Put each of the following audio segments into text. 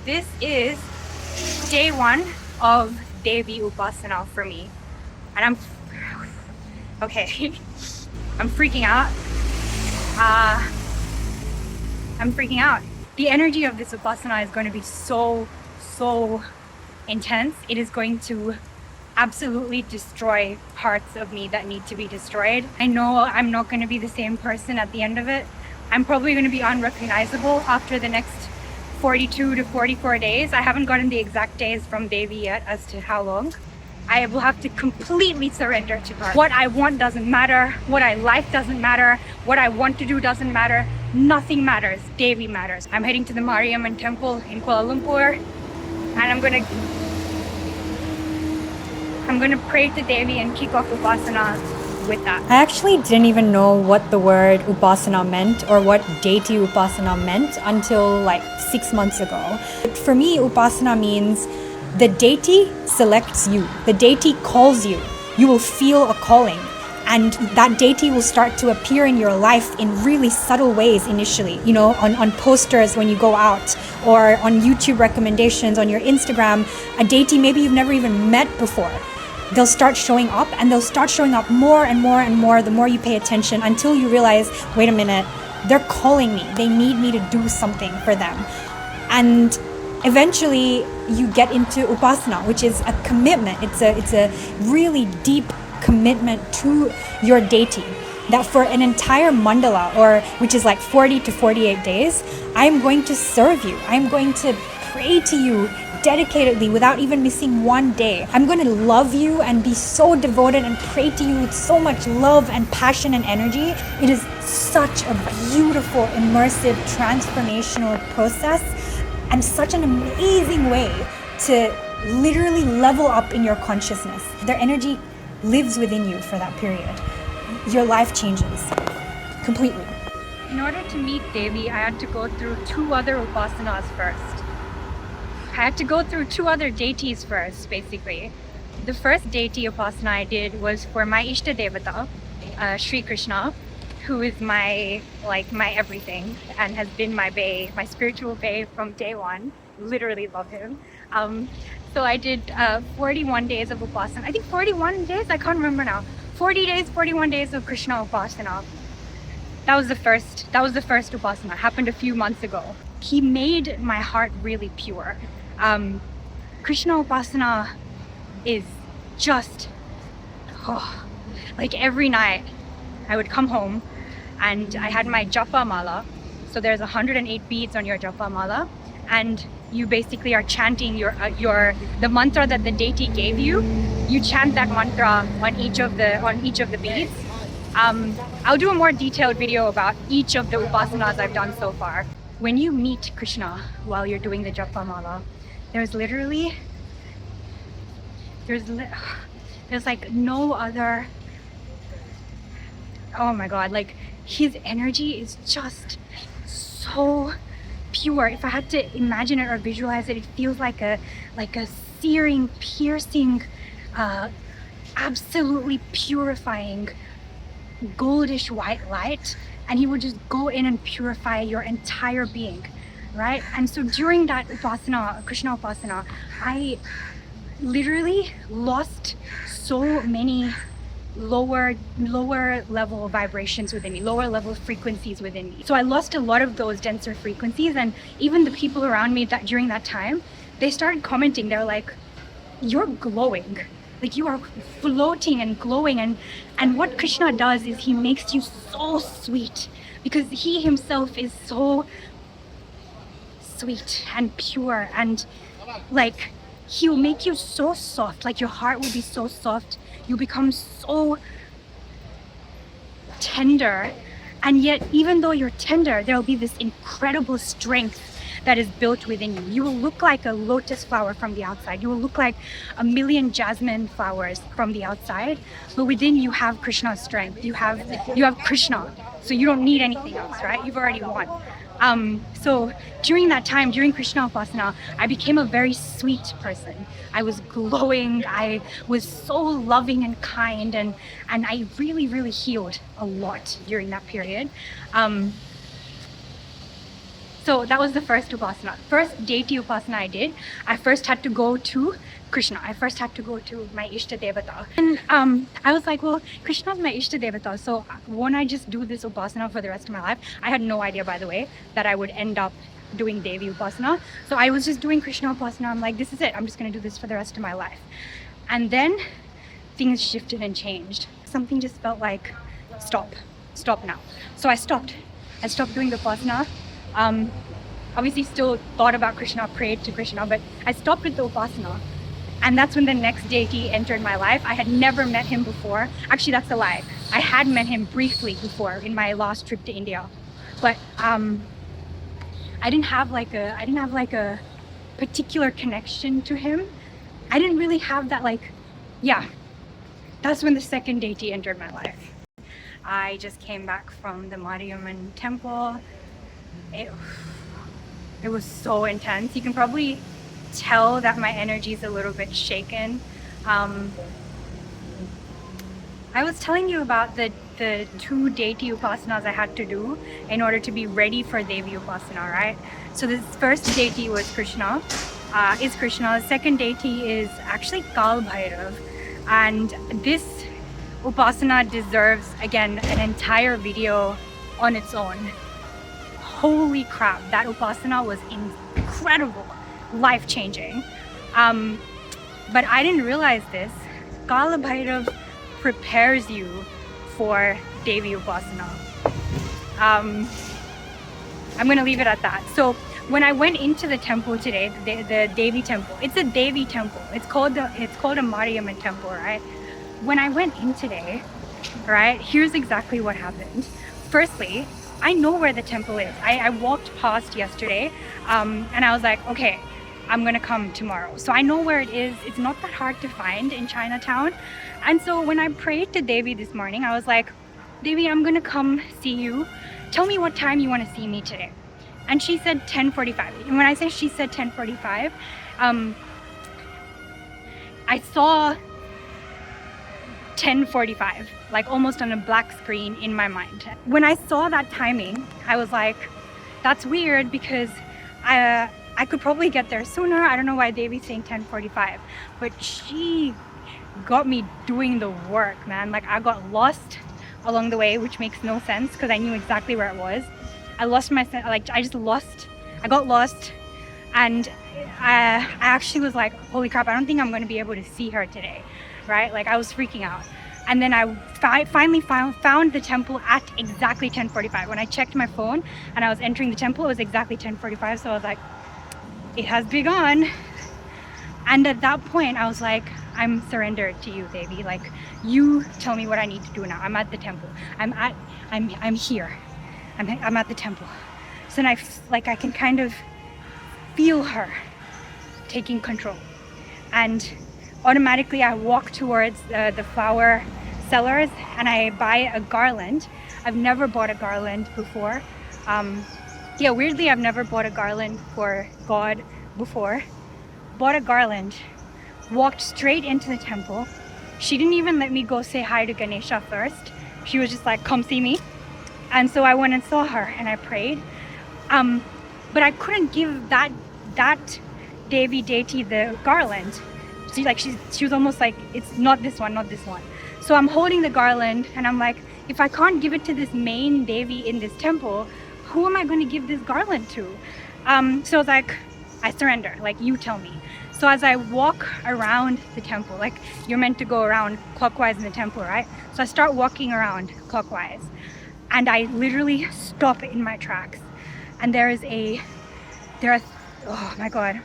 this is day 1 of Devi Upasana for me. And I'm freaking out. I'm freaking out. The energy of this Upasana is going to be so intense. It is going to absolutely destroy parts of me that need to be destroyed. I know I'm not going to be the same person at the end of it. I'm probably going to be unrecognizable after the next 42 to 44 days. I haven't gotten the exact days from Devi yet as to how long. I will have to completely surrender to her. What I want doesn't matter. What I like doesn't matter. What I want to do doesn't matter. Nothing matters. Devi matters. I'm heading to the Mariamman temple in Kuala Lumpur, and I'm gonna pray to Devi and kick off Upasana with that. I actually didn't even know what the word Upasana meant or what deity Upasana meant until like 6 months ago. For me, Upasana means the deity selects you. The deity calls you. You will feel a calling. And that deity will start to appear in your life in really subtle ways initially, you know, on posters when you go out, or on YouTube recommendations, on your Instagram, a deity maybe you've never even met before. They'll start showing up, and they'll start showing up more and more and more the more you pay attention, until you realize, wait a minute, they're calling me. They need me to do something for them. And eventually you get into Upasana, which is a commitment. It's a really deep commitment to your deity, that for an entire mandala, or which is like 40 to 48 days, I'm going to serve you. I'm going to pray to you dedicatedly without even missing one day. I'm going to love you and be so devoted and pray to you with so much love and passion and energy. It is such a beautiful, immersive, transformational process, and such an amazing way to literally level up in your consciousness. Their energy lives within you for that period. Your life changes completely. In order to meet Devi, I had to go through 2 other Upasanas first. I had to go through 2 other deities first, basically. The first deity Upasana I did was for my Ishta Devata, Sri Krishna, who is my everything and has been my bae, my spiritual bae from day 1. Literally love him. So I did 41 days of Upasana. I think 41 days? I can't remember now. 40 days, 41 days of Krishna Upasana. That was the first Upasana. It happened a few months ago. He made my heart really pure. Krishna Upasana is just, like every night I would come home and I had my japa mala. So there's 108 beads on your japa mala, and you basically are chanting the mantra that the deity gave you. You chant that mantra on each of the beads. I'll do a more detailed video about each of the upasanas I've done so far. When you meet Krishna while you're doing the japa mala, there's like no other. Oh my god, like his energy is just so pure. If I had to imagine it or visualize it, it feels like a searing, piercing, absolutely purifying goldish white light, and he would just go in and purify your entire being, right? And so during that Upasana, Krishna Upasana, I literally lost so many lower level vibrations within me, lower level frequencies within me. So I lost a lot of those denser frequencies, and even the people around me that during that time, they started commenting. They're like, you're glowing, like you are floating and glowing. And what Krishna does is he makes you so sweet, because he himself is so sweet and pure, and like he'll make you so soft, like your heart will be so soft. You become so tender, and yet even though you're tender, there'll be this incredible strength that is built within you. You will look like a lotus flower from the outside. You will look like a million jasmine flowers from the outside, but within you have Krishna's strength. You have Krishna, so you don't need anything else, right? You've already won. So during that time, during Krishna Upasana, I became a very sweet person. I was glowing, I was so loving and kind, and I really, really healed a lot during that period. So that was the first Upasana. First deity Upasana I did, I first had to go to Krishna. I first had to go to my Ishta Devata. And I was like, well, Krishna's my Ishta Devata, so won't I just do this Upasana for the rest of my life? I had no idea, by the way, that I would end up doing Devi Upasana. So I was just doing Krishna Upasana. I'm like, this is it. I'm just going to do this for the rest of my life. And then things shifted and changed. Something just felt like, stop now. So I stopped doing the Upasana. Obviously still thought about Krishna, prayed to Krishna, but I stopped with the Upasana. And that's when the next deity entered my life. I had never met him before. Actually, that's a lie. I had met him briefly before in my last trip to India. But I didn't have like a particular connection to him. I didn't really have that, like, yeah. That's when the second deity entered my life. I just came back from the Mariamman temple. It was so intense. You can probably tell that my energy is a little bit shaken. I was telling you about the two deity upasanas I had to do in order to be ready for Devi Upasana, right? So this first deity was Krishna, is Krishna. The second deity is actually Kaal Bhairav. And this Upasana deserves, again, an entire video on its own. Holy crap, that Upasana was incredible, life-changing. But I didn't realize this. Kala Bhairav prepares you for Devi Upasana. I'm gonna leave it at that. So when I went into the temple today, the Devi temple, it's a Devi temple. It's called a Mariamman temple, right? When I went in today, right, here's exactly what happened. Firstly, I know where the temple is. I walked past yesterday, and I was like, okay, I'm gonna come tomorrow. So I know where it is. It's not that hard to find in Chinatown. And so when I prayed to Devi this morning, I was like, Devi, I'm gonna come see you. Tell me what time you wanna see me today. And she said 10:45. And when I say she said 10:45, I saw 10:45, like almost on a black screen in my mind. When I saw that timing, I was like, that's weird because I could probably get there sooner. I don't know why Devi's saying 10:45, but she got me doing the work, man. Like I got lost along the way, which makes no sense because I knew exactly where it was. I lost my, like I got lost, and I actually was like, holy crap, I don't think I'm going to be able to see her today, right? Like I was freaking out. And then I finally found the temple at exactly 10:45. When I checked my phone and I was entering the temple, it was exactly 10:45. So I was like, it has begun. And at that point, I was like, I'm surrendered to you, Devi. Like, you tell me what I need to do now. I'm at the temple. I'm here. I'm at the temple. So then I can kind of feel her taking control. And automatically I walk towards the flower sellers and I buy a garland. I've never bought a garland before. Yeah, weirdly, I've never bought a garland for God before. Bought a garland, walked straight into the temple. She didn't even let me go say hi to Ganesha first. She was just like, come see me. And so I went and saw her and I prayed. But I couldn't give that Devi deity the garland. She was almost like, it's not this one, not this one. So I'm holding the garland and I'm like, if I can't give it to this main Devi in this temple, who am I going to give this garland to? So I was like, I surrender, like you tell me. So as I walk around the temple, like you're meant to go around clockwise in the temple, right? So I start walking around clockwise and I literally stop in my tracks. And oh my God.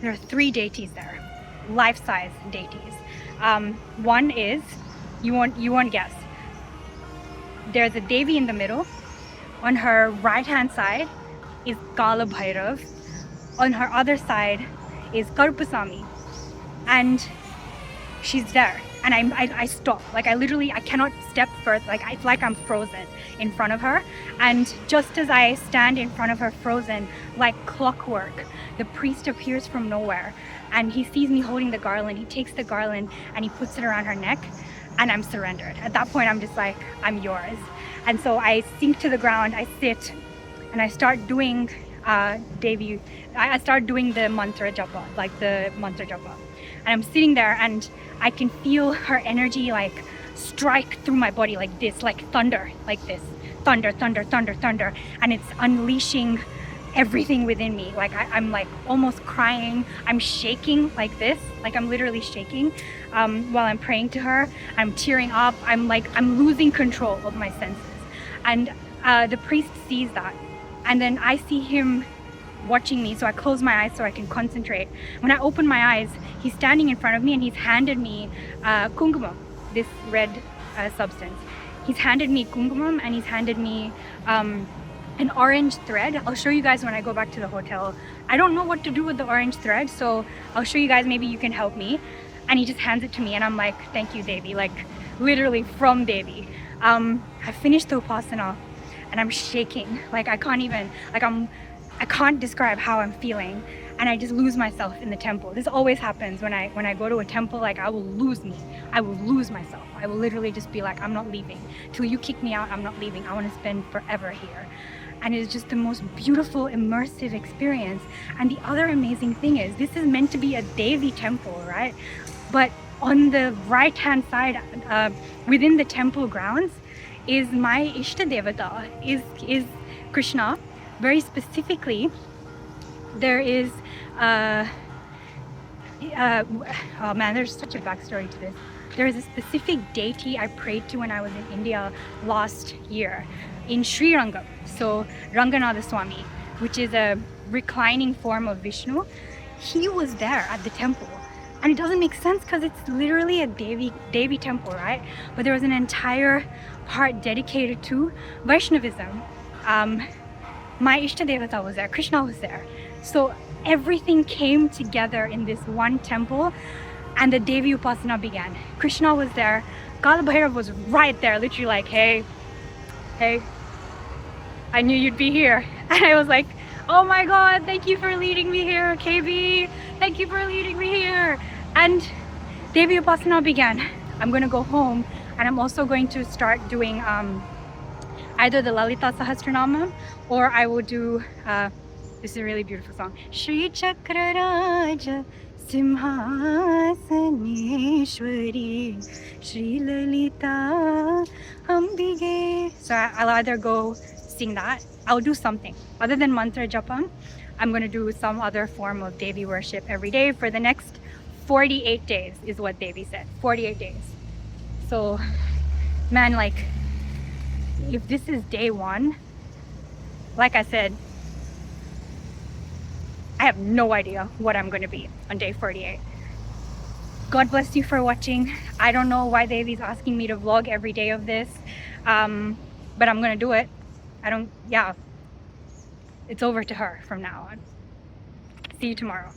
There are 3 deities there, life-size deities. One is, you won't guess. There's a Devi in the middle. On her right-hand side is Kala Bhairav. On her other side is Karupasamy. And she's there. And I stop. Like I cannot step further. Like it's like I'm frozen in front of her. And just as I stand in front of her frozen, like clockwork, the priest appears from nowhere and he sees me holding the garland. He takes the garland and he puts it around her neck and I'm surrendered. At that point, I'm just like, I'm yours. And so I sink to the ground, I sit, and I start doing Devi. I start doing the mantra japa, like the mantra japa, and I'm sitting there and I can feel her energy like strike through my body like this, like thunder, like this, thunder, thunder, thunder, thunder, and it's unleashing everything within me. Like I'm like almost crying. I'm shaking like this, like I'm literally shaking while I'm praying to her. I'm tearing up. I'm losing control of my senses, and the priest sees that, and then I see him watching me, so I close my eyes so I can concentrate. When I open my eyes, he's standing in front of me and he's handed me kungkumam, this red substance. He's handed me kungkumam and he's handed me an orange thread. I'll show you guys when I go back to the hotel. I don't know what to do with the orange thread, so I'll show you guys, maybe you can help me. And he just hands it to me and I'm like, thank you, Devi, like literally from Devi. I finished the Upasana and I'm shaking, like I can't even, like I can't describe how I'm feeling, and I just lose myself in the temple. This always happens when I go to a temple. Like I will lose myself. I will literally just be like, I'm not leaving till you kick me out. I'm not leaving. I want to spend forever here. And it's just the most beautiful immersive experience. And the other amazing thing is, this is meant to be a Devi temple, right? But on the right hand side, within the temple grounds, is my Ishta Devata, is Krishna. Very specifically, there is oh man, there's such a backstory to this. There is a specific deity I prayed to when I was in India last year in Sri Rangam. So Ranganatha Swami, which is a reclining form of Vishnu, he was there at the temple. And it doesn't make sense because it's literally a Devi temple, right? But there was an entire part dedicated to Vaishnavism. My Ishta Devata was there, Krishna was there. So everything came together in this one temple and the Devi Upasana began. Krishna was there, Kaal Bhairav was right there, literally like, hey, I knew you'd be here. And I was like, oh my God, thank you for leading me here, KB. Thank you for leading me here. And Devi Upasana began. I'm gonna go home and I'm also going to start doing either the Lalita Sahasranama or I will do, this is a really beautiful song. Shri Chakra Raja Simhasaneshwari Shri Lalita Ambige. So I'll either go sing that. I'll do something. Other than mantra japam, I'm going to do some other form of Devi worship every day for the next 48 days is what Devi said. 48 days. So, man, like, if this is day one, like I said, I have no idea what I'm going to be on day 48. God bless you for watching. I don't know why Devi's asking me to vlog every day of this, but I'm going to do it. It's over to her from now on. See you tomorrow.